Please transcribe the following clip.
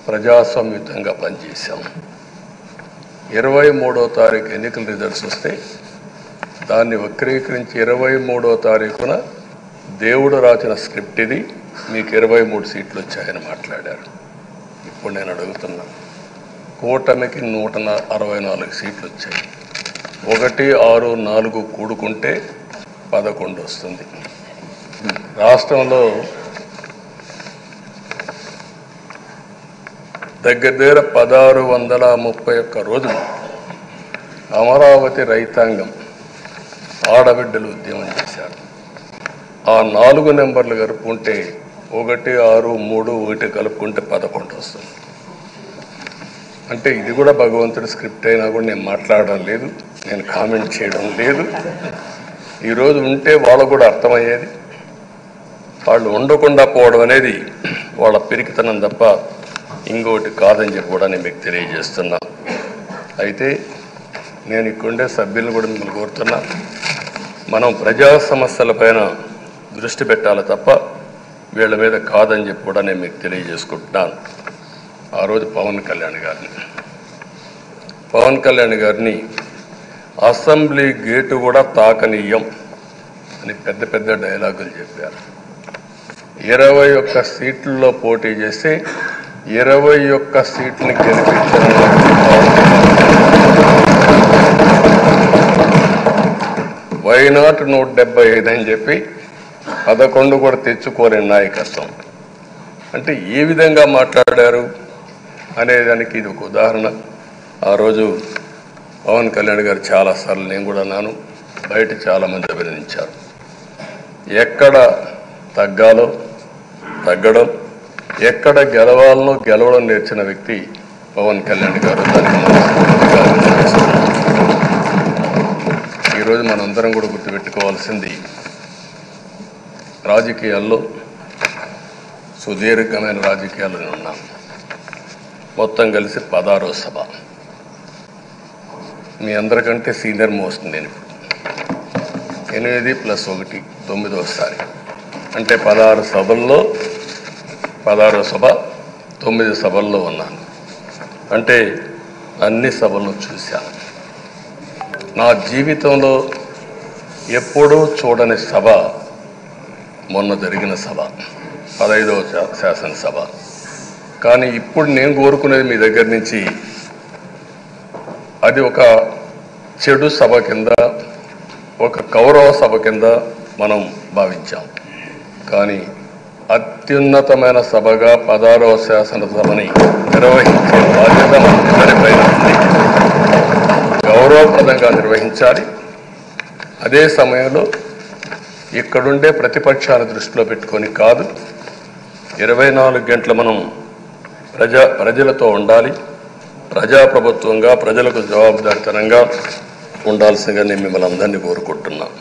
ప్రజాస్వామ్యుతంగా పనిచేశాం. 23వ తారీఖు ఎన్నికల రిజల్ట్స్ వస్తే దాన్ని వక్రీకరించి 23వ తారీఖున దేవుడు రాసిన స్క్రిప్ట్ ఇది, మీకు 23 సీట్లు వచ్చాయని మాట్లాడారు. ఇప్పుడు నేను అడుగుతున్నా, కూటమికి 164 సీట్లు వచ్చాయి. 1, 6, 4 కూడుకుంటే 11 వస్తుంది. రాష్ట్రంలో దగ్గర 1631 రోజులు అమరావతి రైతాంగం ఆడబిడ్డలు ఉద్యమం చేశారు. ఆ 4 నెంబర్లు కలుపుకుంటే 1, 6, 3, 1 కలుపుకుంటే 11 వస్తుంది. అంటే ఇది కూడా భగవంతుడి స్క్రిప్ట్ అయినా కూడా నేను మాట్లాడడం లేదు, నేను కామెంట్ చేయడం లేదు. ఈరోజు ఉంటే వాళ్ళకు కూడా అర్థమయ్యేది. వాళ్ళు ఉండకుండా పోవడం అనేది వాళ్ళ పిరికితనం తప్ప ఇంకోటి కాదని చెప్పి కూడా నేను మీకు తెలియజేస్తున్నా. అయితే నేను ఇక్కడుండే సభ్యులను కూడా మిమ్మల్ని కోరుతున్నా, మనం ప్రజా సమస్యలపైన దృష్టి పెట్టాలి తప్ప వీళ్ళ మీద కాదని చెప్పి కూడా నేను మీకు తెలియజేసుకుంటున్నాను. ఆ రోజు పవన్ కళ్యాణ్ గారిని అసెంబ్లీ గేటు కూడా తాకనీయం అని పెద్ద పెద్ద డైలాగులు చెప్పారు. 21 సీట్లలో పోటీ చేస్తే 21 సీట్లని గెలిపించారు. వైనాట్ 175 అని చెప్పి 11 కూడా తెచ్చుకోలేని నాయకత్వం. అంటే ఏ విధంగా మాట్లాడారు అనేదానికి ఇది ఒక ఉదాహరణ. ఆ రోజు పవన్ కళ్యాణ్ గారు చాలాసార్లు, నేను కూడా అన్నాను, బయట చాలామంది అభినందించారు. ఎక్కడ తగ్గాలో తగ్గడం, ఎక్కడ గెలవాలనో గెలవడం నేర్చిన వ్యక్తి పవన్ కళ్యాణ్ గారు. ఈరోజు మనందరం కూడా గుర్తుపెట్టుకోవాల్సింది, రాజకీయాల్లో సుదీర్ఘమైన రాజకీయాల్లో నేను ఉన్నాను. మొత్తం కలిసి 16వ సభ. మీ అందరికంటే సీనియర్ మోస్ట్ నేను. 8 + 1 9వసారి, అంటే 16 సభల్లో 16వ సభ 9 సభల్లో ఉన్నాను. అంటే అన్ని సభలను చూశాను. నా జీవితంలో ఎప్పుడూ చూడని సభ మొన్న జరిగిన సభ, 15వ శాసనసభ. కానీ ఇప్పుడు నేను కోరుకునేది మీ దగ్గర నుంచి, అది ఒక చెడు సభ కింద, ఒక కౌరవ సభ కింద మనం భావించాం. కానీ అత్యున్నతమైన సభగా 16వ శాసనసభని నిర్వహించే బాధ్యత మనందరిపైన ఉంది. గౌరవప్రదంగా నిర్వహించాలి. అదే సమయంలో ఇక్కడుండే ప్రతిపక్షాల దృష్టిలో పెట్టుకొని కాదు, 24 గంటలు మనం ప్రజలతో ఉండాలి. ప్రజాప్రభుత్వంగా ప్రజలకు జవాబుదారితనంగా ఉండాల్సిందిగా నేను మిమ్మల్ని అందరినీ కోరుకుంటున్నాను.